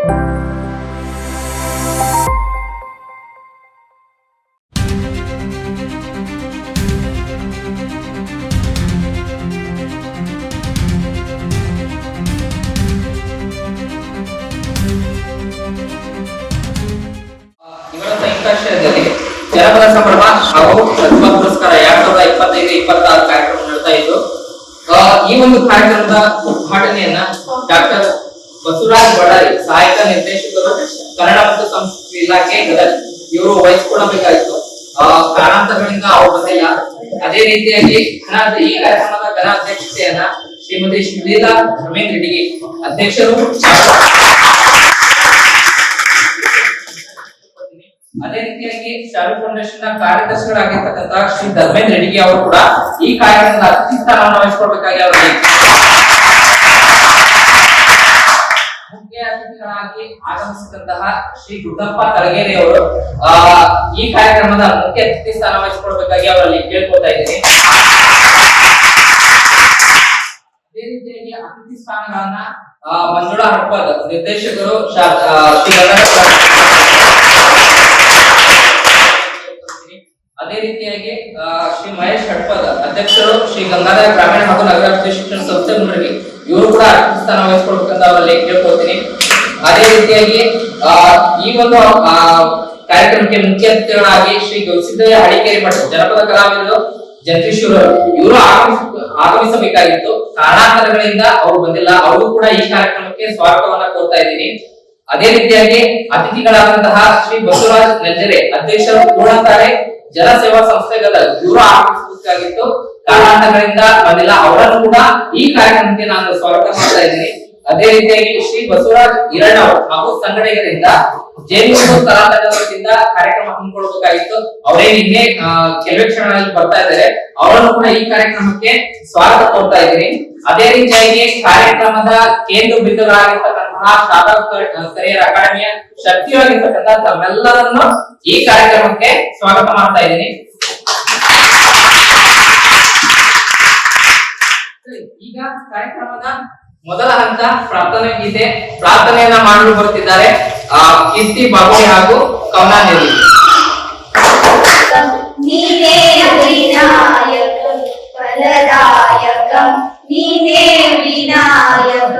ಸಂಯುಕ್ತಾಶ್ರಯದಲ್ಲಿ ಜನಪದ ಸಂಭ್ರಮ ಹಾಗೂ ಪ್ರತಿಭಾ ಪುರಸ್ಕಾರ 2025-26 ಕಾರ್ಯಕ್ರಮ ನಡೆತಾ ಇದ್ದು, ಈ ಒಂದು ಕಾರ್ಯಕ್ರಮದ ಉದ್ಘಾಟನೆಯನ್ನ ಡಾಕ್ಟರ್ ಬಸವರಾಜ್ ಬಳ್ಳಾರಿ, ಸಹಾಯಕ ನಿರ್ದೇಶಕರು, ಕನ್ನಡ ಮತ್ತು ಸಂಸ್ಕೃತಿ ಇಲಾಖೆ, ಗದಗ ಇವರು ವಹಿಸಿಕೊಳ್ಳಬೇಕಾಗಿತ್ತು. ಕಾರಣಾಂತರಗಳಿಂದ ಅವರು ಬಂದಿಲ್ಲ. ಅದೇ ರೀತಿಯಾಗಿ ಈ ಕಾರ್ಯಕ್ರಮದ ಘನ ಅಧ್ಯಕ್ಷತೆಯನ್ನ ಶ್ರೀಮತಿ ಶ್ರೀಲೀಲಾ ಧರ್ಮೇಂದ್ರ ರೆಡ್ಡಿ ಅಧ್ಯಕ್ಷರು, ಅದೇ ರೀತಿಯಾಗಿ ಶಾರೂಕ್ ಫೌಂಡೇಶನ್ ಕಾರ್ಯದರ್ಶಿಗಳಾಗಿರ್ತಕ್ಕಂತಹ ಶ್ರೀ ಧರ್ಮೇಂದ್ರ ರೆಡ್ಡಿ ಅವರು ಕೂಡ ಈ ಕಾರ್ಯಕ್ರಮದ ಅತಿಥಿ ಸ್ಥಾನವನ್ನು ವಹಿಸಿಕೊಳ್ಬೇಕಾಗಿ ಅವರಿಗೆ ಮುಖ್ಯ ಅತಿಥಿಗಳಾಗಿ ಆಗಮಿಸಿದಂತಹ ಶ್ರೀ ಗುಡ್ಡಪ್ಪ ತಲಗೇರಿ ಅವರು ಈ ಕಾರ್ಯಕ್ರಮದ ಮುಖ್ಯ ಅತಿಥಿ ಸ್ಥಾನ ವಹಿಸಿಕೊಳ್ಬೇಕಾಗಿ ಅವರಲ್ಲಿ ಕೇಳ್ಕೊಳ್ತಾ ಇದ್ದೀನಿ. ಅದೇ ರೀತಿಯಾಗಿ ಅತಿಥಿ ಸ್ಥಾನಗಳನ್ನ ಮಂಜುಳಾ ಹಡ್ಪದ್ ನಿರ್ದೇಶಕರು, ಶ್ರೀ ಅದೇ ರೀತಿಯಾಗಿ ಶ್ರೀ ಮಹೇಶ್ ಹಡ್ಪದ್ ಅಧ್ಯಕ್ಷರು, ಶ್ರೀ ಗಂಗಾಧರ ಗ್ರಾಮೀಣ ಹಾಗೂ ನಗರಾಭಿವೃದ್ಧಿ ಶಿಕ್ಷಣ ಸಂಸ್ಥೆ ಮುಂಡ್ರಿಗೆ ಇವರು ಕೂಡ ಅತಿಥಿ ಸ್ಥಾನ ವಹಿಸಿಕೊಳ್ಬೇಕಂತ ಅವರಲ್ಲಿ ಕೇಳ್ಕೊಳ್ತೀನಿ. ಅದೇ ರೀತಿಯಾಗಿ ಈ ಒಂದು ಕಾರ್ಯಕ್ರಮಕ್ಕೆ ಮುಖ್ಯ ಅತಿಥಿಗಳಾಗಿ ಶ್ರೀ ಗವಿಸಿದ್ದಯ್ಯ ಹಳಿಕೇರಿ ಮಠ ಜನಪದ ಕಲಾವಿದರು ಜಗದೀಶ್ವರ ಇವರು ಆಗಮಿಸಬೇಕಾಗಿತ್ತು. ಕಾರಣಾಂತರಗಳಿಂದ ಅವರು ಬಂದಿಲ್ಲ. ಅವರು ಕೂಡ ಈ ಕಾರ್ಯಕ್ರಮಕ್ಕೆ ಸ್ವಾಗತವನ್ನ ಕೋರ್ತಾ ಇದ್ದೀನಿ. ಅದೇ ರೀತಿಯಾಗಿ ಅತಿಥಿಗಳಾದಂತಹ ಶ್ರೀ ಬಸವರಾಜ್ ನೆಂಜರೆ ಅಧ್ಯಕ್ಷರು, ಪೂರ್ಣತಾರೆ ಜನ ಸೇವಾ ಸಂಸ್ಥೆ ಗದಗ ಇವರು ಆಗಮಿಸಬೇಕಾಗಿತ್ತು. ಕಾರಣಾಂತರಗಳಿಂದ ಬಂದಿಲ್ಲ. ಅವರನ್ನು ಕೂಡ ಈ ಕಾರ್ಯಕ್ರಮಕ್ಕೆ ನಾನು ಸ್ವಾಗತ ಮಾಡ್ತಾ ಇದ್ದೀನಿ. ಅದೇ ರೀತಿಯಾಗಿ ಶ್ರೀ ಬಸವರಾಜ್ ಹಿರಣ್ಣವರು ಹಾಗೂ ಸಂಘಟಕರಿಂದ ಜೇನುಗೂಡು ಕಲಾತಂಡದ ವತಿಯಿಂದ ಕಾರ್ಯಕ್ರಮ ಹಮ್ಮಿಕೊಳ್ಳಬೇಕಾಗಿತ್ತು. ಅವರೇ ನಿನ್ನೆ ಕೆಲವೇ ಕ್ಷಣಗಳಲ್ಲಿ ಬರ್ತಾ ಇದ್ದಾರೆ. ಅವರನ್ನು ಕೂಡ ಈ ಕಾರ್ಯಕ್ರಮಕ್ಕೆ ಸ್ವಾಗತ ಕೋರ್ತಾ ಇದ್ದೀನಿ. ಅದೇ ರೀತಿಯಾಗಿ ಕಾರ್ಯಕ್ರಮದ ಕೇಂದ್ರ ಬಿಂದುಗಳಾಗಿರ್ತಕ್ಕಂತಹ ಶಾಲಾ ಕರಿಯರ್ ಅಕಾಡೆಮಿಯ ಶಕ್ತಿಯಾಗಿರ್ತಕ್ಕಂತಹ ತಮ್ಮೆಲ್ಲರನ್ನು ಈ ಕಾರ್ಯಕ್ರಮಕ್ಕೆ ಸ್ವಾಗತ ಮಾಡ್ತಾ ಇದ್ದೀನಿ. ಈಗ ಕಾರ್ಯಕ್ರಮದ ಮೊದಲ ಹಂತ ಪ್ರಾರ್ಥನೆ ಗೀತೆ. ಪ್ರಾರ್ಥನೆಯನ್ನ ಮಾಡಲು ಬರುತ್ತಿದ್ದಾರೆ ಕೀರ್ತಿ ಬಾಬುಳಿ ಹಾಗೂ ಕವನ ನೆಲಿ. ನೀನೇ ವಿನಾಯಕ ಫಲದಾಯಕ, ನೀನೇ ವಿನಾಯಕ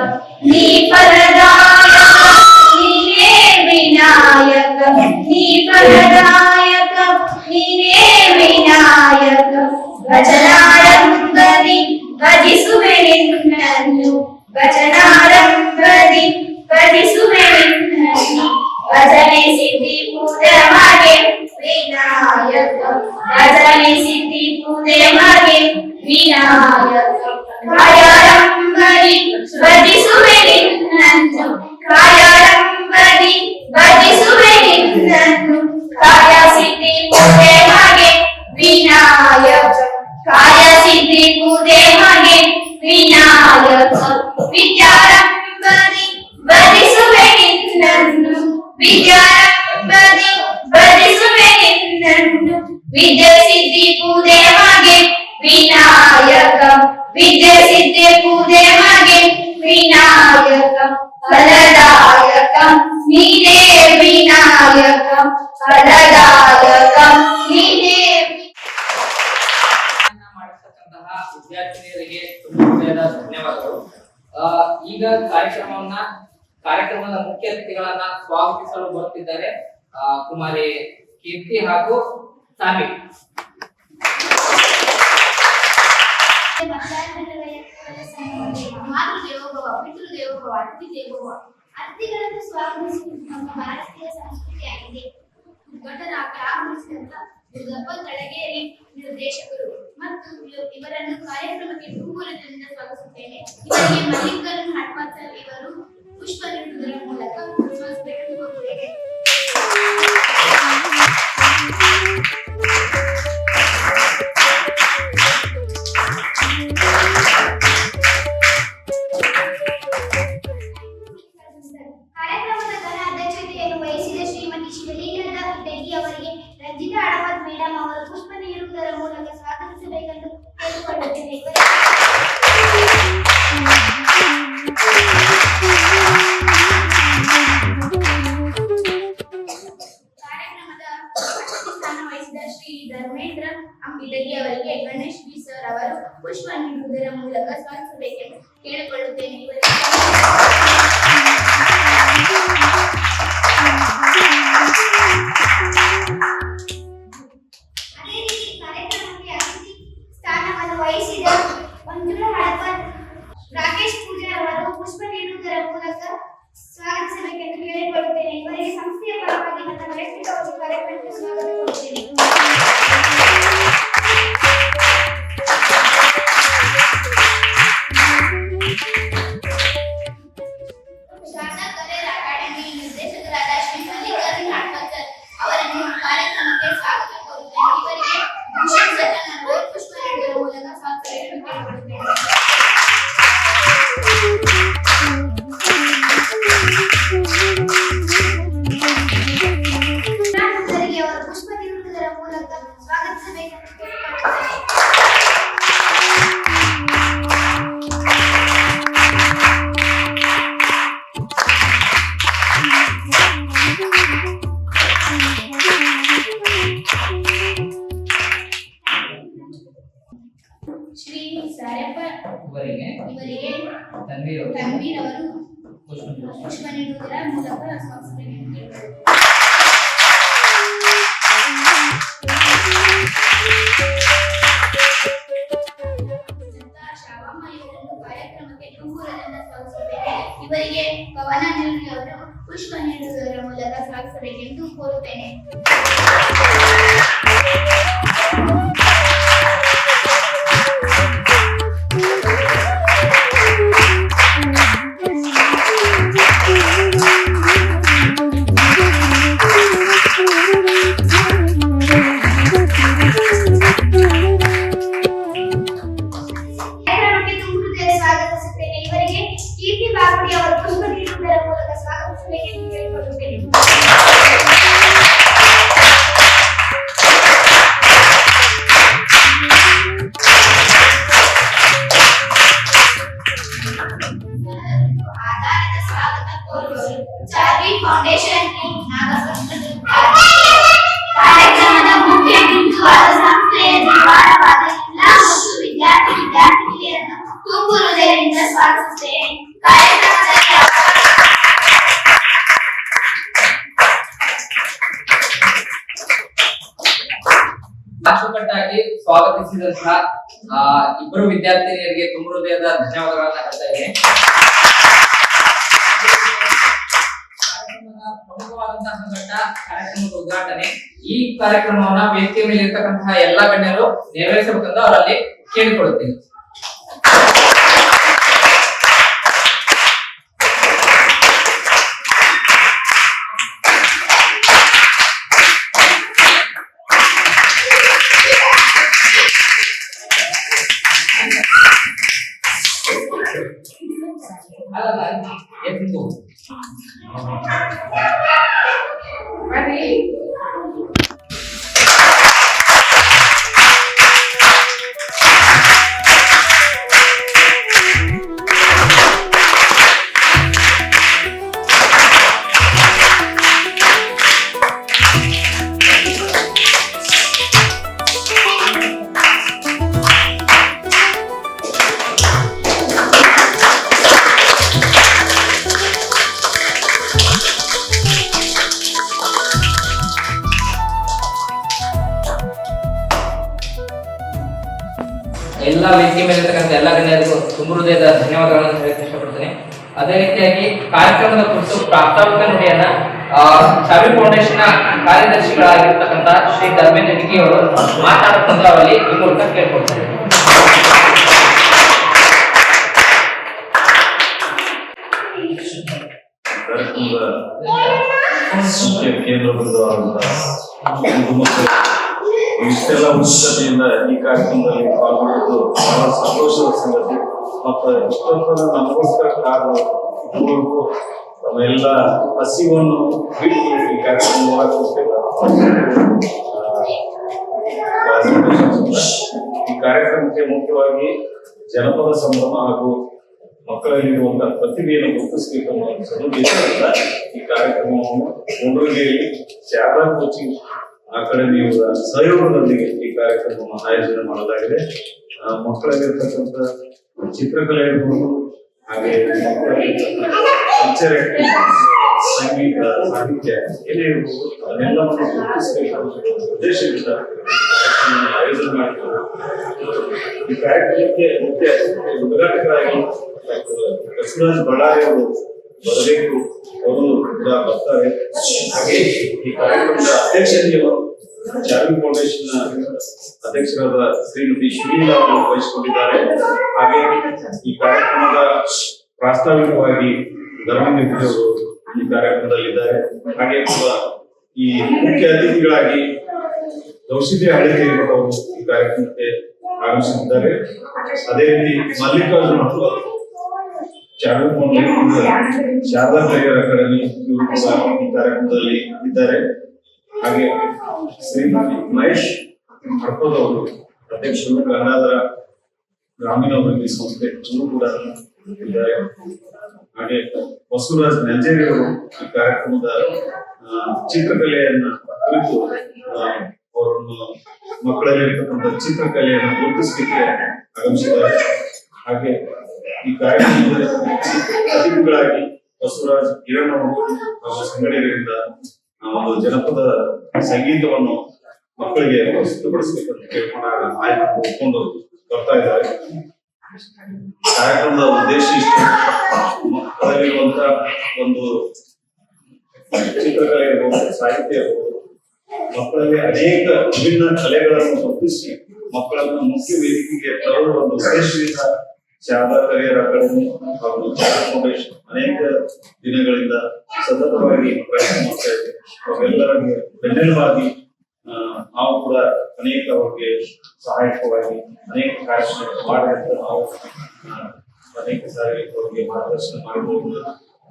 ನೀ ಫಲದಾಯಕ, ನೀನೇ ವಿನಾಯಕ ನೀ ಫಲದಾಯಕ, ನೀನೇ ವಿನಾಯಕ. ಭಜನಾರಂಭದಿ ಭಜಿಸುವೆ ನಿನ್ನನ್ನು, ಭಜನಾರಂಭದಿ ಭಜಿಸುವೆ ನಿನ್ನನ್ನು. ಭಜನೆ ಸಿದ್ಧಿ ಪೂಜೆ ಮಾಗೆ ವಿನಾಯಕ, ಭಜನೆ ಸಿದ್ಧಿ ಪೂಜೆ ಮಾಗೆ ವಿನಾಯಕ. ಕಾಯಾರಂಭದಿ ಭಜಿಸುವೆ ನಿನ್ನನ್ನು, ಕಾಯಾರಂಭದಿ ಭಜಿಸುವೆ ನಿನ್ನನ್ನು. ಕಾಯ ಸಿದ್ಧಿ ಪೂಜೆ ಮಾಗೆ ವಿನಾಯಕ, ಕಾಯ ಸಿದ್ಧಿ ಪೂಜೆ ಮಾಗೆ ವಿನಾಯಕ. ವಿದ್ಯಾರಂಭದಿ ಭಜಿಸುವೆ ನಿನ್ನನ್ನು, ವಿದ್ಯಾರಂಭದಿ ಭಜಿಸುವೆ ನಿನ್ನನ್ನು. ವಿದ್ಯೆ ಸಿದ್ಧಿ ಪೂಜೆ ಮಾಗೆ ವಿನಾಯಕ, ವಿದ್ಯೆ ಸಿದ್ಧಿ ಪೂಜೆ ಮಾಗೆ ವಿನಾಯಕ. ಫಲದಾಯಕ ನೀನೇ ವಿನಾಯಕ, ಫಲದಾಯಕ ನೀನೇ. ವಿದ್ಯಾರ್ಥಿನಿಯರಿಗೆ ಧನ್ಯವಾದಗಳು. ಈಗ ಕಾರ್ಯಕ್ರಮದ ಮುಖ್ಯ ಅತಿಥಿಗಳನ್ನ ಸ್ವಾಗತಿಸಲು ಬರುತ್ತಿದ್ದಾರೆ ಕುಮಾರಿ ಕೀರ್ತಿ ಹಾಗೂ ಸಾಮಿ. ಮಾತೃದೇವೋಭವ, ಪಿತೃದೇವೋಭವ, ಅತಿಥಿ ದೇವೋಭವ. ಅತಿಥಿಗಳನ್ನು ಸ್ವಾಗತಿಸುವುದು ನಮ್ಮ ಭಾರತೀಯ ಸಂಸ್ಕೃತಿಯಾಗಿದೆ. ಉದ್ಘಾಟನೆಗೆ ಆಗಮಿಸಿದಂತ ಗುಡ್ಡಪ್ಪ ತಲಗೇರಿ ನಿರ್ದೇಶಕರು ಮತ್ತು ಇವರನ್ನು ಕಾರ್ಯಕ್ರಮಕ್ಕೆ ತುಂಬುವುದರಿಂದ ಸ್ವಾಗತಿಸುತ್ತೇನೆ. ಇವರಿಗೆ ಮಲ್ಲಿಕಾರ್ಜುನ ಹಡ್ಪದ್ ಇವರು ಪುಷ್ಪ ನೀಡುವುದರ ಮೂಲಕ ಸ್ವಾಗತಿಸುತ್ತೇವೆ. ಕಾರ್ಯಕ್ರಮದ ಘನ ಅಧ್ಯಕ್ಷತೆಯನ್ನು ವಹಿಸಿದ ಶ್ರೀಮತಿ ಶ್ರೀಲೀಲಾ ರೆಡ್ಡಿ ಅವರಿಗೆ ರಂಜಿತಾ ಹಡಪದ್ ಮೇಡಮ್ ಅವರು ಪುಷ್ಪ ನೀಡುವುದರ ಮೂಲಕ ಸ್ವಾಗತಿಸಬೇಕೆಂದು ಕೇಳಿಕೊಳ್ಳುತ್ತೇನೆ. ಅವರಿಗೆ ಗಣೇಶ್ ಬಿ ಸರ್ ಅವರು ಪುಷ್ಪ ನೀಡುವುದರ ಮೂಲಕ ಸ್ವಾಗತಿಸಬೇಕೆಂದು ಕೇಳಿಕೊಳ್ಳುತ್ತೇನೆ. ಇವರಿಗೆ ಅದೇ ರೀತಿ ಕಾರ್ಯಕ್ರಮಕ್ಕೆ ಅತಿಥಿ ಸ್ಥಾನವನ್ನು ವಹಿಸಿದ ಮಂಜುಳಾ ಹಳಪದ್ ರಾಕೇಶ್ ಪೂಜಾರ್ ಅವರು ಪುಷ್ಪ ನೀಡುವುದರ ಮೂಲಕ ಸ್ವಾಗತಿಸಬೇಕೆಂದು ಕೇಳಿಕೊಳ್ಳುತ್ತೇನೆ. ಇವರಿಗೆ ಸಂಸ್ಥೆಯ ಪರವಾಗಿ ನನ್ನ ವೈಯಕ್ತಿಕವಾಗಿ ಕಾರ್ಯಕ್ರಮಕ್ಕೆ ಸ್ವಾಗತ ಕೋರುತ್ತೇನೆ. ಶಾರದಾ ಕರಿಯರ್ ಅಕಾಡೆಮಿ ನಿರ್ದೇಶಕರಾದ ಶ್ರೀ ಮಲ್ಲಿಕಾರ್ಜುನ್ ಹಳಪದ್ ಸರ್ ಅವರನ್ನು ಕಾರ್ಯಕ್ರಮಕ್ಕೆ ಸ್ವಾಗತ ಕೋರುತ್ತೇನೆ. ಇವರಿಗೆ ಭೂಷಣ್ ಸರ್ ಅವರು ಪುಷ್ಪ ನೀಡುವುದರ ಮೂಲಕ ಸ್ವಾಗತಿಸಬೇಕೆಂದು ಕೇಳಿಕೊಳ್ಳುತ್ತೇನೆ. ಸರಿಗೆ ಅವರು ಪುಷ್ಪ ನೀಡುವುದರ ಮೂಲಕ ಸ್ವಾಗತಿಸಬೇಕೆಂದು ಕೇಳಿಕೊಳ್ಳುತ್ತೇನೆ. ಶ್ರೀ ಸಾರಪ್ಪ ಇವರಿಗೆ ಇವರಿಗೆ ತನ್ವೀರ್ ತನ್ವೀರ್ ಅವರು ಅವರು ಪುಷ್ಪ ನೀಡುವುದರ ಮೂಲಕ ಸ್ವಾಗತಿಸಬೇಕೆಂದು ಕೇಳಿಕೊಳ್ಳುತ್ತೇನೆ. ಶಾವಮ್ಮ ಇವರನ್ನು ಕಾರ್ಯಕ್ರಮಕ್ಕೆ ತುಮಕೂರಿನಿಂದ ಸ್ವಾಗತಿಸಬೇಕು. ಇವರಿಗೆ ಪವನ ನೀಡಿ ಅವರು ಪುಷ್ಪ ನೀಡುವುದರ ಮೂಲಕ ಸ್ವಾಗತಿಸಬೇಕೆಂದು ಕೋರುತ್ತೇನೆ. ಕಾರ್ಯಕ್ರಮಕ್ಕೆ ತುಮಕೂರಿನಿಂದ ಸ್ವಾಗತಿಸುತ್ತೇನೆ. ಇವರಿಗೆ ಕೀರ್ತಿ ಬಾಗುಡಿ ಅವರು ಪುಷ್ಪ ನೀಡುವುದರ ಮೂಲಕ ಸ್ವಾಗತಿಸಬೇಕೆಂದು ಕೇಳಿಕೊಳ್ಳುತ್ತೇನೆ. ಆಧಾರದ ಸ್ವಾಗತ ಕೋರುವವರು ಚಾರ್ವಿ ಫೌಂಡೇಶನ್ ಕಾರ್ಯಕ್ರಮದ ಮುಖ್ಯ ಬಿಂದುವಾದ ಸಂಸ್ಥೆಯ ಜೀವಾಳವಾದ ಎಲ್ಲ ಮತ್ತು ವಿದ್ಯಾರ್ಥಿನಿಯರನ್ನು ತುಮಕೂರು ಜಿಲ್ಲೆಯಿಂದ ಸ್ವಾಗತಿಸುತ್ತೇನೆ. ಕಾರ್ಯಕ್ರಮದಲ್ಲಿ ಅಚ್ಚುಕಟ್ಟಾಗಿ ಸ್ವಾಗತಿಸಿದಂತಹ ಇಬ್ಬರು ವಿದ್ಯಾರ್ಥಿನಿಯರಿಗೆ ತುಂಬ ಹೃದಯದ ಧನ್ಯವಾದಗಳನ್ನ ಹೇಳ್ತಾ ಇದ್ದೀನಿ. ಕಾರ್ಯಕ್ರಮದ ಪ್ರಮುಖವಾದಂತಹ ಘಟ್ಟ ಕಾರ್ಯಕ್ರಮದ ಉದ್ಘಾಟನೆ. ಈ ಕಾರ್ಯಕ್ರಮವನ್ನ ವೇದಿಕೆ ಮೇಲೆ ಇರ್ತಕ್ಕಂತಹ ಎಲ್ಲಾ ಗಣ್ಯರು ನೆರವೇರಿಸಬೇಕಂತ ಅವರಲ್ಲಿ ಕೇಳಿಕೊಳ್ಳುತ್ತೇನೆ. ಎಲ್ಲ ವೇದಿಕೆ ಮೇಲೆ ಇರ್ತಕ್ಕಂಥ ಎಲ್ಲ ಗಣ್ಯರಿಗೂ ತುಂಬ ಹೃದಯದ ಧನ್ಯವಾದಗಳನ್ನು ಹೇಳಕ್ಕೆ ಇಷ್ಟಪಡ್ತೇನೆ. ಅದೇ ರೀತಿಯಾಗಿ ಕಾರ್ಯಕ್ರಮದ ಕುರಿತು ಪ್ರಾಸ್ತಾವಿಕ ನುಡಿಯನ್ನ ಚಾವಿ ಫೌಂಡೇಶನ್ ಕಾರ್ಯದರ್ಶಿಗಳಾಗಿರ್ತಕ್ಕಂಥ ಶ್ರೀ ಧರ್ಮೇಂದ್ರ ಡಿಗಿ ಅವರು ಮಾತಾಡುತ್ತಂತ ಅವರಲ್ಲಿ ಈ ಮೂಲಕ ಕೇಳ್ಕೊಳ್ತಾರೆ. ಮುಖ್ಯ ಕೇಂದ್ರ ಇಷ್ಟೆಲ್ಲ ಉತ್ಸುಕತೆಯಿಂದ ಈ ಕಾರ್ಯಕ್ರಮದಲ್ಲಿ ಪಾಲ್ಗೊಂಡಿದ್ದು ಬಹಳ ಸಂತೋಷದ ಸಂಗತಿ. ಮತ್ತು ಇಷ್ಟೊಂದು ನಮಗೋಸ್ಕರ ಕಾದು ಇದುವರೆಗೂ ತಮ್ಮೆಲ್ಲ ಹಸಿವನ್ನು ಬಿಟ್ಟು ಈ ಕಾರ್ಯಕ್ರಮ ಈ ಕಾರ್ಯಕ್ರಮಕ್ಕೆ ಮುಖ್ಯವಾಗಿ ಜನಪದ ಸಂಭ್ರಮ ಹಾಗೂ ಮಕ್ಕಳಲ್ಲಿರುವಂತಹ ಪ್ರತಿಭೆಯನ್ನು ಗುರುತಿಸಬೇಕು ಅನ್ನೋ ಸದುದ್ದೇಶದಿಂದ ಈ ಕಾರ್ಯಕ್ರಮವನ್ನು ಮುಂಡೂರಿಗೆಯಲ್ಲಿ ಶಾರದಾ ಕೋಚಿಂಗ್ ಅಕಾಡೆಮಿಯವರ ಸಹಯೋಗದೊಂದಿಗೆ ಈ ಕಾರ್ಯಕ್ರಮವನ್ನು ಆಯೋಜನೆ ಮಾಡಲಾಗಿದೆ. ಮಕ್ಕಳಲ್ಲಿರ್ತಕ್ಕಂಥ ಚಿತ್ರಕಲೆ ಇರ್ಬೋದು, ಹಾಗೆ ಮಕ್ಕಳಲ್ಲಿರ್ತಕ್ಕಂಥ ಕಲ್ಚರ್ ಸಂಗೀತ, ಸಾಹಿತ್ಯ ಏನೇ ಇರ್ಬೋದು ಅದೆಲ್ಲವನ್ನು ಗುರುತಿಸಬೇಕಾದ ಉದ್ದೇಶದಿಂದ ಆಯೋಜನೆ ಮಾಡಿದ್ದಾರೆ. ಈ ಕಾರ್ಯಕ್ರಮಕ್ಕೆ ಮುಖ್ಯ ಉದ್ಘಾಟಕರಾಗಿ ಬಸವರಾಜ್ ಬಳ್ಳಾರಿ ಅವರು ಬರಬೇಕು, ಅವರು ಕೂಡ ಬರ್ತಾರೆ. ಹಾಗೆ ಈ ಕಾರ್ಯಕ್ರಮದ ಅಧ್ಯಕ್ಷತೆಯನ್ನು ಚಾರ್ವಿ ಫೌಂಡೇಶನ್ ಅಧ್ಯಕ್ಷರಾದ ಶ್ರೀಮತಿ ಶ್ರೀಲಾ ಅವರು ವಹಿಸಿಕೊಂಡಿದ್ದಾರೆ. ಹಾಗೆ ಈ ಕಾರ್ಯಕ್ರಮದ ಪ್ರಾಸ್ತಾವಿಕವಾಗಿ ಧರ್ಮನಿಧಿ ಅವರು ಈ ಕಾರ್ಯಕ್ರಮದಲ್ಲಿದ್ದಾರೆ. ಹಾಗೆ ಕೂಡ ಈ ಮುಖ್ಯ ಅತಿಥಿಗಳಾಗಿ ಕೌಶಿಲ್ಯ ಹಳ್ಳಿ ಅವರು ಈ ಕಾರ್ಯಕ್ರಮಕ್ಕೆ ಆಗಮಿಸಿದ್ದಾರೆ. ಅದೇ ರೀತಿ ಮಲ್ಲಿಕಾರ್ಜುನ್ ಅವರು Charvi foundation Sharada career academy ಇವರು ಕೂಡ ಈ ಕಾರ್ಯಕ್ರಮದಲ್ಲಿ ಇದ್ದಾರೆ. ಹಾಗೆ ಶ್ರೀಮತಿ ಮಹೇಶ್ ಹಡ್ಪದ್ ಅವರು ಅಧ್ಯಕ್ಷರು ಗಂಗಾಧರ ಗ್ರಾಮೀಣಾಭಿವೃದ್ಧಿ ಸಂಸ್ಥೆ ಇವರು ಕೂಡ ಇದ್ದಾರೆ. ಹಾಗೆ ಬಸವರಾಜ್ ನಂಜೇರಿ ಅವರು ಈ ಕಾರ್ಯಕ್ರಮದ ಚಿತ್ರಕಲೆಯನ್ನ ಕುರಿತು ಅವರನ್ನು ಮಕ್ಕಳಲ್ಲಿರ್ತಕ್ಕಂಥ ಚಿತ್ರಕಲೆಯನ್ನು ಗುರುತಿಸಲಿಕ್ಕೆ ಆಗಮಿಸಿದ್ದಾರೆ. ಹಾಗೆ ಈ ಕಾರ್ಯಕ್ರಮದ ಅತಿಥಿಗಳಾಗಿ ಬಸವರಾಜ್ ಕಿರಣ್ ಅವರು ಹಾಗೂ ಸಂಘಟನೆಗಳಿಂದ ಒಂದು ಜನಪದ ಸಂಗೀತವನ್ನು ಮಕ್ಕಳಿಗೆ ಪ್ರಸ್ತುತಪಡಿಸಬೇಕಂತ ಕೇಳ್ಕೊಂಡಾಗ ಆಯ್ಕೆ ಒಪ್ಕೊಂಡು ಬರ್ತಾ ಇದ್ದಾರೆ. ಕಾರ್ಯಕ್ರಮದ ಉದ್ದೇಶ ಇಷ್ಟ, ಮಕ್ಕಳಲ್ಲಿರುವಂತಹ ಒಂದು ಚಿತ್ರಕಲೆ ಇರ್ಬೋದು, ಸಾಹಿತ್ಯ ಇರ್ಬೋದು, ಮಕ್ಕಳಲ್ಲಿ ಅನೇಕ ವಿಭಿನ್ನ ಕಲೆಗಳನ್ನು ಗುರುತಿಸಿ ಮಕ್ಕಳನ್ನು ಮುಖ್ಯ ವೇದಿಕೆಗೆ ತರುವ ಒಂದು ಉದ್ದೇಶದಿಂದ ಶಾರದಾ ಕರಿಯರ್ ಅಕಾಡೆಮಿ ಹಾಗೂ ಚಾರ್ವಿ ಫೌಂಡೇಶನ್ ಅನೇಕ ದಿನಗಳಿಂದ ಸತತವಾಗಿ ಪ್ರಯತ್ನ ಮಾಡ್ತಾ ಇದ್ದೇವೆ. ಅವೆಲ್ಲರಿಗೆ ಬೆನ್ನೆಲುವಾಗಿ ನಾವು ಕೂಡ ಅನೇಕ ಅವರಿಗೆ ಸಹಾಯಕವಾಗಿ ಅನೇಕ ಕಾರ್ಯಕ್ರಮ ಮಾಡಿದಂತ ನಾವು ಅನೇಕ ಸಾರಿ ಅವರಿಗೆ ಮಾರ್ಗದರ್ಶನ ಮಾಡಬಹುದು.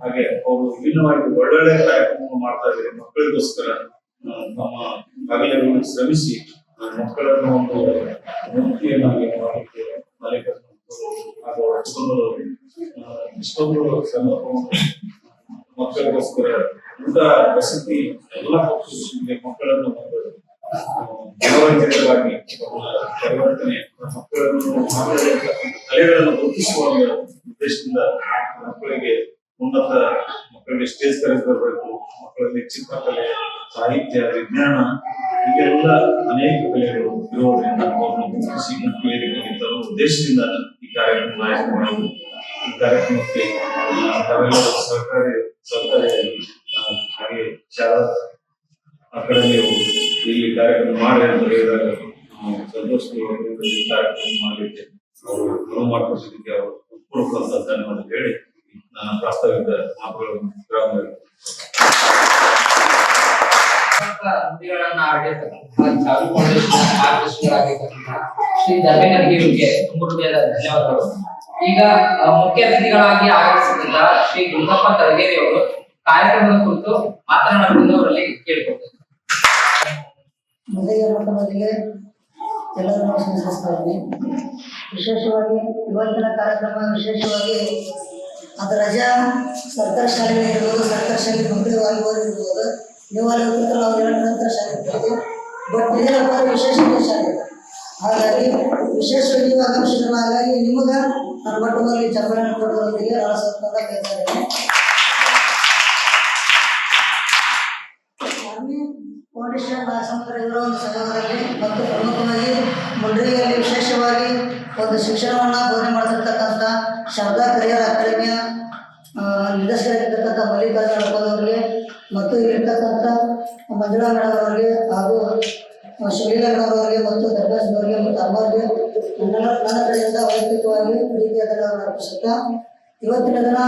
ಹಾಗೆ ಅವರು ವಿಭಿನ್ನವಾಗಿ ಒಳ್ಳೊಳ್ಳೆ ಕಾರ್ಯಕ್ರಮ ಮಾಡ್ತಾ ಇದ್ದಾರೆ. ಮಕ್ಕಳಿಗೋಸ್ಕರ ನಮ್ಮ ಹಗಲಿರುಳು ಶ್ರಮಿಸಿ ಮಕ್ಕಳನ್ನು ಒಂದು ಮುಕ್ತಿಯನ್ನಾಗಿ ಮಾಡಲಿಕ್ಕೆ ಹಾಗೂ ಕುಟುಂಬದವರು ಇಷ್ಟೊಂದು ಶ್ರಮ ಮಕ್ಕಳಿಗೋಸ್ಕರ ಊಟ ವಸತಿ ಎಲ್ಲ ಮಕ್ಕಳನ್ನು ಒಂದು ಮನೋರಂಜನೆಗಾಗಿ ಪರಿವರ್ತನೆ ಮಕ್ಕಳನ್ನು ಕಲೆಗಳನ್ನು ಗುರುತಿಸುವ ಉದ್ದೇಶದಿಂದ ಮಕ್ಕಳಿಗೆ ಉನ್ನತ ಮಕ್ಕಳಿಗೆ ಸ್ಟೇಜ್ ಕರೆದು ಬರಬೇಕು. ಮಕ್ಕಳಲ್ಲಿ ಚಿತ್ರಕಲೆ, ಸಾಹಿತ್ಯ, ವಿಜ್ಞಾನ ಹೀಗೆಲ್ಲ ಅನೇಕ ಕಲೆಗಳು ಇರೋದ್ರಿಂದ ಅವರನ್ನು ಗುರುತಿಸಿ ಮುಖ್ಯ ವೇದಿಕೆಗೆ ತರುವ ಉದ್ದೇಶದಿಂದ ಈ ಕಾರ್ಯಕ್ರಮ ಆಯೋಜನೆ ಮಾಡಿದ್ದು. ಈ ಕಾರ್ಯಕ್ರಮಕ್ಕೆ ತಾವೆಲ್ಲರೂ ಸರ್ಕಾರಿಯಾಗಿ ಹಾಗೆ ಶಾಲಾ ಅಕಾಡೆಮಿಯವರು ಇಲ್ಲಿ ಕಾರ್ಯಕ್ರಮ ಮಾಡಿ ಅಂತ ಹೇಳಿದಾಗ ಸಂತೋಷ ಕಾರ್ಯಕ್ರಮ ಮಾಡಲಿಕ್ಕೆ ಅವರು ಅನುವು ಮಾಡಿಕೊಟ್ಟಿದ್ದಕ್ಕೆ ಅವರು ಪೂರ್ವಕ ಧನ್ಯವಾದ ಹೇಳಿ ನನ್ನ ಪ್ರಾಸ್ತಾವಿಕ ಮಾತುಗಳನ್ನು ನುಡಿಗಳನ್ನ ಆಡಿರ್ತಕ್ಕಂತಹ ಚಾರ್ವಿ ಫೌಂಡೇಶನ್ ಮಾರ್ಗದರ್ಶಕರಾಗಿರ್ತಕ್ಕಂತಹ ಶ್ರೀ ಧರ್ಮೇಂದ್ರಗಿರಿಗೆ ತುಂಬ ಹೃದಯದ ಧನ್ಯವಾದಗಳು. ಈಗ ಮುಖ್ಯ ಅತಿಥಿಗಳಾಗಿ ಆಗಮಿಸಿದ ಶ್ರೀ ಗುಂಡಪ್ಪ ತಳಗೇರಿ ಅವರು ಕಾರ್ಯಕ್ರಮದ ಕುರಿತು ಮಾತನಾಡುವುದನ್ನು ಅವರಲ್ಲಿ ಕೇಳಿಕೊಳ್ತಾರೆ. ಮೊದಲಿಗೆ ಎಲ್ಲರನ್ನೂ ಸ್ಮರಿಸ್ತಾ ಇದ್ದೀನಿ. ವಿಶೇಷವಾಗಿ ಇವತ್ತಿನ ಕಾರ್ಯಕ್ರಮ ವಿಶೇಷವಾಗಿ ಅದು ರಜಾ ಸರ್ಕಾರಿ ಶಾಲೆಗಳಿರ್ಬೋದು, ಸರ್ಕಾರಿ ಶಾಲೆ ಮಕ್ಕಳಿರ್ಬೋದು, ನೀವು ಅಲ್ಲಿ ಹೋಗ್ತಿರ್ತಾರೆ ಅವ್ರು ನಿರಂತರ ಶಾಲೆ ಇರ್ತೀವಿ. ಬಟ್ ಇದೇನಪ್ಪ ವಿಶೇಷತೆ ಶಾಲೆ ಇದೆ. ಹಾಗಾಗಿ ವಿಶೇಷವಾಗಿ ನೀವು ಆಗಮಿಸಿದ್ರು. ಹಾಗಾಗಿ ನಿಮಗೆ ನನ್ನ ಮಟ್ಟದಲ್ಲಿ ಚಪ್ಪಲಿಯನ್ನು ಕೊಡೋದರೊಂದಿಗೆ ನಾನು ಸ್ವಲ್ಪ ಕೇಳ್ತಾ ಇದ್ದೇನೆ. ಫೌಂಡೇಶನ್ ಸಮುದ್ರ ಇವರ ಒಂದು ಸಹಯೋಗದಲ್ಲಿ ಮತ್ತು ಪ್ರಮುಖವಾಗಿ ಮುಂಡ್ರಿಗೆಯಲ್ಲಿ ವಿಶೇಷವಾಗಿ ಒಂದು ಶಿಕ್ಷಣವನ್ನು ಬೋಧನೆ ಮಾಡ್ತಿರ್ತಕ್ಕಂಥ ಶಾರದಾ ಕರಿಯರ್ ಅಕಾಡೆಮಿಯ ನಿರ್ದೇಶಕರಾಗಿರ್ತಕ್ಕಂಥ ಮಲ್ಲಿಕಾರ್ಜುನ್ ಅವರಿಗೆ ಮತ್ತು ಇಲ್ಲಿರ್ತಕ್ಕಂಥ ಮಂಜುಳಾ ಮೇಡಮ್ ಅವರಿಗೆ ಹಾಗೂ ಶೈಲಾ ಮೇಡಮ್ ಅವರಿಗೆ ಮತ್ತು ದರ್ಗಾಸ್ ಅವರಿಗೆ ಮತ್ತು ಅಮ್ಮವ್ರಿಗೆ ನನ್ನ ಕಡೆಯಿಂದ ವೈಯಕ್ತಿಕವಾಗಿ ಪ್ರೀತಿಯ ಧನ್ಯವಾದ ಅರ್ಪಿಸುತ್ತಾ, ಇವತ್ತಿನ ದಿನ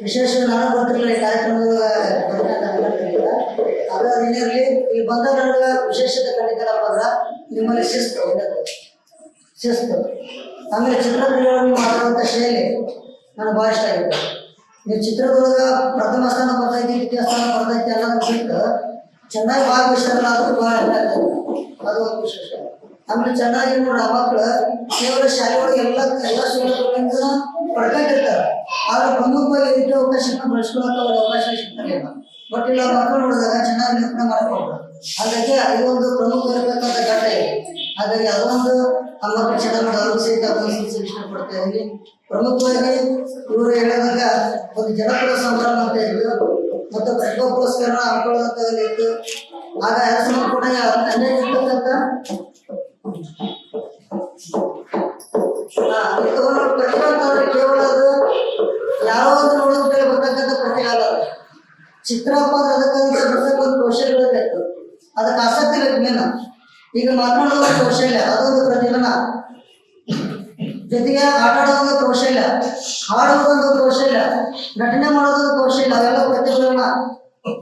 ವಿಶೇಷ ನಾನು ಗೊತ್ತಿರಲಿಲ್ಲ ಈ ಕಾರ್ಯಕ್ರಮದ ಅದು ಅದೇನಿರಲಿ. ಇಲ್ಲಿ ಬಂದ ನನಗೆ ವಿಶೇಷತೆ ಕಂಡಿದ್ದಾರಪ್ಪ ಅಂದ್ರೆ ನಿಮ್ಮಲ್ಲಿ ಶಿಸ್ತು ಆಮೇಲೆ ಚಿತ್ರಕಲೆಗಳನ್ನು ಮಾಡುವಂಥ ಶೈಲಿ ನನಗೆ ಭಾಳ ಇಷ್ಟ ಆಗಿದೆ. ನೀವು ಚಿತ್ರದುರ್ಗ ಪ್ರಥಮ ಸ್ಥಾನ ಬರ್ತೈತಿ, ದ್ವಿತೀಯ ಸ್ಥಾನ ಬರ್ತೈತಿ ಅನ್ನೋದು ಬಿಟ್ಟು ಚೆನ್ನಾಗಿ ಭಾಗವಹಿಸಿದ್ರಲ್ಲ ಅದಕ್ಕೆ ಭಾಳ ಅದು ಒಂದು ವಿಶೇಷ. ಆಮೇಲೆ ಚೆನ್ನಾಗಿ ನೋಡ್ರಿ ಆ ಮಕ್ಕಳು ಕೇವಲ ಶಾಲೆ ಒಳಗೆ ಎಲ್ಲ ಸೌಲಭ್ಯಗಳಿಂದ ಪಡ್ಕೊಂಡಿರ್ತಾರೆ. ಆದ್ರೆ ಪ್ರಮುಖವಾಗಿ ಅವಕಾಶವನ್ನು ಬಳಸ್ಕೊಳ್ಳೋಕೆ ಅವ್ರಿಗೆ ಅವಕಾಶ ಸಿಗ್ತಾರಿಲ್ಲ. ಬಟ್ ಇಲ್ಲ ಮಕ್ಕಳು ನೋಡಿದಾಗ ಚೆನ್ನಾಗಿ ನಿರ್ಣಯ ಮಾಡ್ಕೊಂಡ್ರು. ಹಾಗಾಗಿ ಇದೊಂದು ಪ್ರಮುಖವಾಗಿರ್ತಕ್ಕಂಥ ಘಟ್ಟ ಇದೆ. ಹಾಗಾಗಿ ಅದೊಂದು ಆ ಮಕ್ಕಳು ಚೆನ್ನಾಗಿ ಮಾಡಿ ಅವ್ರಿಗೆ ಸಹಿತ ಅದನ್ನು ಇಷ್ಟಪಡ್ತಾ ಇದ್ದೀವಿ. ಪ್ರಮುಖವಾಗಿ ಇವರು ಹೇಳಿದಾಗ ಒಂದು ಜನಪದ ಸಂಭ್ರಮ ಅಂತ ಇತ್ತು ಮತ್ತು ಪ್ರತಿಭಾ ಪುರಸ್ಕಾರ ಹಮ್ಮಿಕೊಳ್ಳುವಂತ ಇತ್ತು. ಆಗ ಹೆಸರು ಕೂಡ ಅನೇಕ ಇರ್ತಕ್ಕಂಥ ಪ್ರತಿಭಾ ಅಂತಂದ್ರೆ ಕೇವಲ ಅದು ಯಾರೋ ಒಂದು ನೋಡೋದ್ ಕಡೆ ಬರ್ತಕ್ಕಂಥ ಪ್ರತಿಭೆ ಅಲ್ಲ. ಚಿತ್ರಪ್ಪ ಅದಕ್ಕೆ ಒಂದು ಕೌಶಲ್ಯ ಬೇಕು, ಅದಕ್ಕೆ ಆಸಕ್ತಿ ಬೇಕು ಮೇನ. ಈಗ ಮಾತನಾಡೋದು ಕೌಶಲ್ಯ, ಅದೊಂದು ಪ್ರತಿಭನ. ಜೊತೆಗೆ ಆಟ ಆಡೋದೊಂದು ಕೌಶಲ್ಯ, ಹಾಡೋದೊಂದು ಕೌಶಲ್ಯ, ನಟನೆ ಮಾಡೋದೊಂದು ಕೌಶಲ್ಯ, ಅವೆಲ್ಲ ಪ್ರತಿಭೆಗಳನ್ನ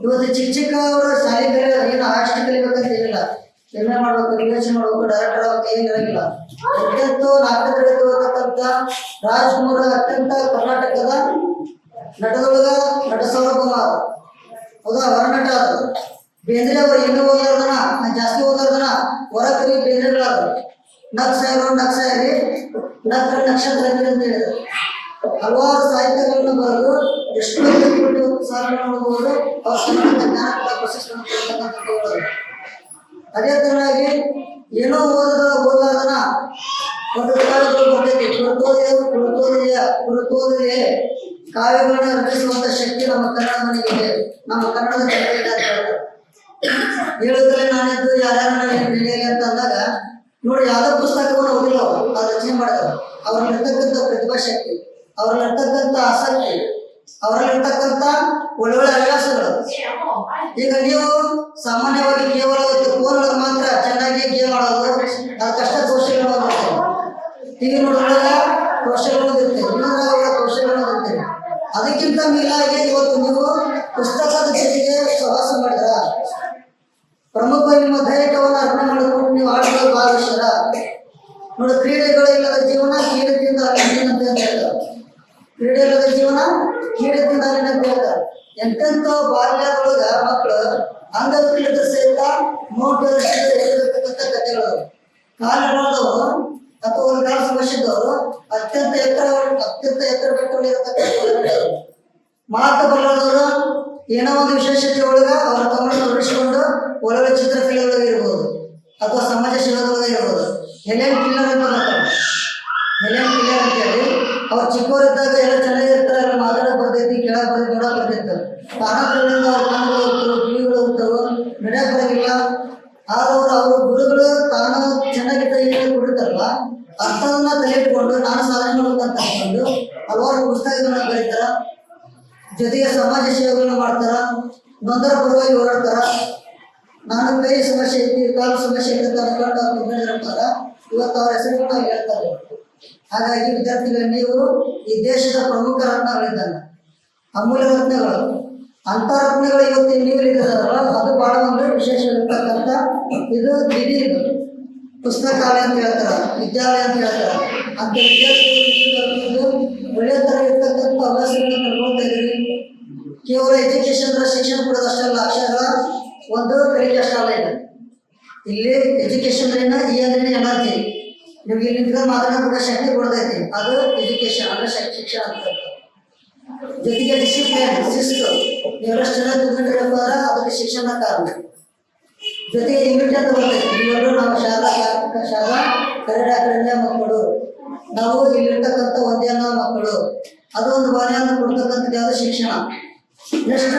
ಇವತ್ತು ಚಿಕ್ಕ ಚಿಕ್ಕವರು ಶಾಲೆ ಕಲಿಯೋ ಏನು ಅಷ್ಟು ಕಲಿಬೇಕಂತ ಏನಿಲ್ಲ. ಎಮ್ಮೆ ಮಾಡ್ಬೇಕು, ನಿರ್ದೇಶನ ಮಾಡ್ಬೇಕು, ಡೈರೆಕ್ಟರ್ ಆಗ್ಬೇಕು ಏನಿರಂಗಿಲ್ಲ. ಅತ್ಯಂತ 4ನೇ ತರಗತಿ ಓದತಕ್ಕಂಥ ರಾಜ್ಕುಮಾರ್ ಅತ್ಯಂತ ಕರ್ನಾಟಕದ ನಟದೊಳಗ ನಟ ಸಾರ್ವಭೌಮ ಹೌದಾ, ಹೊರನಟ ಅದು. ಬೇಂದ್ರೆ ಅವರು ಇನ್ನೂ ಓದಾರ್ದನ ಜಾಸ್ತಿ ಓದಾರ್ದನ ಹೊರ ಕವಿ ಬೇಂದ್ರೆಗಳಾದ್ರು. ನಕ್ಸಾಯರಿ ನಕ್ಷತ್ರ ಅಂತ ಹೇಳಿದ್ರು. ಹಲವಾರು ಸಾಹಿತ್ಯಗಳನ್ನು ಬರೆದು ಎಷ್ಟೋ ಸಾಲುಗಳನ್ನು ನೋಡಬಹುದು. ಅವ್ರ ಕನ್ನಡದ ಜ್ಞಾನಪೀಠ ಪ್ರಶಸ್ತಿಯನ್ನು ಕೊಡ್ತಕ್ಕಂಥದ್ದು. ಅದೇ ತರನಾಗಿ ಏನೋ ಓದಾದನ ಒಂದು ಕಾವ್ಯಗಳು ಬರ್ತೈತಿ. ಕುರುತೋದಿದೆ ಕಾವ್ಯಗಳನ್ನು ರಚಿಸುವಂತ ಶಕ್ತಿ ನಮ್ಮ ಕನ್ನಡ ಮನೆಗಿದೆ, ನಮ್ಮ ಕನ್ನಡದ ಜನರಿಗೆ ಅಂತ ಹೇಳ್ತಾರೆ. ಹೇಳುತ್ತಲೇ ನಾನಿದ್ದು ಯಾರ್ಯಾರು ನಡೆಯಲಿ ಅಂತ ಅಂದಾಗ ನೋಡಿ, ಯಾವ್ದೋ ಪುಸ್ತಕವನ್ನು ಓದಿಲ್ಲ ಅವರು, ಅದು ರಚನೆ ಮಾಡಿದವರು. ಅವ್ರಲ್ಲಿರ್ತಕ್ಕಂಥ ಪ್ರತಿಭಾ ಶಕ್ತಿ, ಅವರಲ್ಲಿರ್ತಕ್ಕಂಥ ಆಸಕ್ತಿ, ಅವರಲ್ಲಿರ್ತಕ್ಕಂಥ ಒಳ್ಳೊಳ್ಳೆ ಹವ್ಯಾಸಗಳು. ಈಗ ನೀವು ಸಾಮಾನ್ಯವಾಗಿ ಕೇವಲ ಫೋನ್ ಮಾತ್ರ ಚೆನ್ನಾಗಿ ಗೇಮ್ ಆಡೋದು, ಅದಕ್ಕಷ್ಟ ಕೌಶಲ್ಯಗಳು ಬರ್ತವೆ. ಟಿವಿ ನೋಡಿದಾಗ ಕೌಶಲ್ಯಗಳು ಇರ್ತೇವೆ, ಇನ್ನೊಂದಾಗ ಕೌಶಲ್ಯಗಳು ಇರ್ತೇವೆ. ಅದಕ್ಕಿಂತ ಮೇಲಾಗಿ ಇವತ್ತು ನೀವು ಪುಸ್ತಕದ ಜೊತೆಗೆ ಪ್ರವಾಸ ಮಾಡಿದ್ರ, ಪ್ರಮುಖವಾಗಿ ನಿಮ್ಮ ದೈಹಿಕವನ್ನು ಅರ್ಪಣೆ ಮಾಡಿಕೊಂಡು ನೀವು ಆಟಗಳು ಭಾಗವಹಿಸ್ಯಾರ. ನೋಡಿ, ಕ್ರೀಡೆಗಳು ಇಲ್ಲದ ಜೀವನ ಕೀಡದಿಂದ ಅಲ್ಲಿನಂತ ಹೇಳ್ತಾರೆ. ಕ್ರೀಡೆ ಇಲ್ಲದ ಜೀವನ ಕೀಡದಿಂದ ಅಲ್ಲಿನಂತ ಹೇಳ್ತಾರೆ. ಎಂತೆಂಥ ಬಾಲ್ಯದೊಳಗ ಮಕ್ಕಳು ಅಂಗವಿಕಲಿತ ಸಹಿತ ನೋಡ್ತಕ್ಕಂಥ ಕಥೆಗಳು. ಕಾಲಿಡದವರು ಅಥವಾ ಒಂದು ಕಾಲ ಸಮಸ್ಯೆದವರು ಅತ್ಯಂತ ಎತ್ತರ ಬೆಟ್ಟಗಳಿರತಕ್ಕಂಥ ಮಾತು ಬರಲಾದವರು ಏನೋ ಒಂದು ವಿಶೇಷತೆ ಒಳಗ ಅವರ ತಮ್ಮನ್ನು ಉಳಿಸಿಕೊಂಡು ಒಳ್ಳೆ ಚಿತ್ರಕಲೆಯೊಳಗೆ ಇರ್ಬೋದು ಅಥವಾ ಸಮಾಜ ಸೇವೆದೊಳಗೆ ಇರ್ಬೋದು. ಹೆಲೆನ್ ಕಿಲ್ಲರ್ ಅಂತ ಬರ್ತಾರೆ. ಹೆಲೆನ್ ಕಿಲ್ಲರ್ ಅಂತೇಳಿ ಅವ್ರು ಚಿಕ್ಕವರಿದ್ದಾಗ ಎಲ್ಲ ಚೆನ್ನಾಗಿರ್ತಾರೆ, ಎಲ್ಲ ಮಾತಾಡೋಕೆ ಬರ್ತೈತಿ, ಕೇಳಕ್ ಬರ್ತೈತಿ, ನೋಡಕ್ ಬರ್ತೈತೆ. ತಾನಾದ್ರಿಂದ ಅವ್ರ ಕಣ್ಣುಗಳು ಹೋಗ್ತವೆ, ಕಿವಿಗಳು ಹೋಗ್ತವೆ, ನಡೆಯಕ್ ಬರೋಂಗಿಲ್ಲ. ಆದವರು ಅವ್ರ ಗುರುಗಳು ತಾನು ಚೆನ್ನಾಗಿದ್ದ ಏನು ಕೊಡಿರ್ತಾರಲ್ಲ ಅರ್ಥವನ್ನ ತಲೆ ಇಟ್ಕೊಂಡು ನಾನು ಸಾಧನೆ ಮಾಡ್ಬೇಕಂತ ಅನ್ಕೊಂಡು ಹಲವಾರು ಪುಸ್ತಕಗಳನ್ನ ಬರೀತಾರ. ಜೊತೆಗೆ ಸಮಾಜ ಸೇವೆಗಳನ್ನ ಮಾಡ್ತಾರ, ನೊಂದರ ಪರವಾಗಿ ಹೋರಾಡ್ತಾರ. ನಾನು ಕೈ ಸಮಸ್ಯೆ ಐತಿ, ಕಾಲು ಸಮಸ್ಯೆ ಐತಿ ಅಂತ ಅನ್ಕೊಂಡು ಅವ್ರು ನಿರ್ಣಯಿರ್ತಾರ. ಇವತ್ತು ಅವ್ರ ಹೆಸರುಗಳನ್ನ ಹೇಳ್ತಾರೆ. ಹಾಗಾಗಿ ವಿದ್ಯಾರ್ಥಿಗಳು, ನೀವು ಈ ದೇಶದ ಪ್ರಮುಖ ರತ್ನಗಳಿದ್ದಾನೆ, ಅಮೂಲ್ಯ ರತ್ನಗಳು, ಅಂತ ರತ್ನಗಳು ಇವತ್ತು ನೀವು ಇದ್ದಾರಲ್ಲ, ಅದು ಬಹಳ ಒಂದು ವಿಶೇಷವಾಗಿರ್ತಕ್ಕಂಥ ಇದು ದಿಢೀರ್ ಪುಸ್ತಕಾಲಯ ಅಂತ ಹೇಳ್ತಾರ, ವಿದ್ಯಾಲಯ ಅಂತ ಹೇಳ್ತಾರ. ಅಂತ ವಿದ್ಯಾರ್ಥಿಗಳು ಒಳ್ಳೆ ತರ ಇರ್ತಕ್ಕಂಥ ಹವ್ಯಾಸಗಳನ್ನ ಕರ್ಕೊಳ್ತಾ ಇದ್ದೀರಿ. ಕೇವಲ ಎಜುಕೇಶನ್ ಅಂದ್ರೆ ಶಿಕ್ಷಣ ಕೊಡೋದಷ್ಟಲ್ಲ, ಅಕ್ಷರ ಒಂದು ಕಲಿಕೆ ಅಷ್ಟಲ್ಲ. ಇಲ್ಲಿ ಎಜುಕೇಶನ್ ಅಂದ್ರೆ ಈ ಅಂದ್ರೆ ಎನರ್ಜಿ, ನಿಮ್ಗೆ ಇಲ್ಲಿ ನಿಂತ್ಕೊಂಡು ಮಾತಾಡೋ ಶಕ್ತಿ ಕೊಡ್ತೈತಿ, ಅದು ಎಜುಕೇಶನ್ ಅಂದ್ರೆ ಶಿಕ್ಷಣ ಅಂತ. ಜೊತೆಗೆ ಡಿಸಿಪ್ಲಿನ್, ಶಿಸ್ತು, ನೀವೆಲ್ಲಷ್ಟು ಜನ ಕೂತ್ಕೊಂಡಿರಪ್ಪ ಅದಕ್ಕೆ ಶಿಕ್ಷಣ ಕಾರಣ. ಜೊತೆಗೆ ಯೂನಿಟಿ ಅಂತ ಬರ್ತೈತಿ. ನೀವೆಲ್ಲರೂ ನಾವು ಶಾಲಾ ಕನ್ನಡ ಅಕಾಡೆಮಿಯ ಮಕ್ಕಳು, ನಾವು ಇಲ್ಲಿರ್ತಕ್ಕಂಥ ಒಂದೇ ಮಕ್ಕಳು, ಅದು ಒಂದು ಭಾವನೆಯನ್ನು ಕೊಡ್ತಕ್ಕಂಥದ್ದು ಯಾವುದು ಶಿಕ್ಷಣ. ನೆಕ್ಸ್ಟ್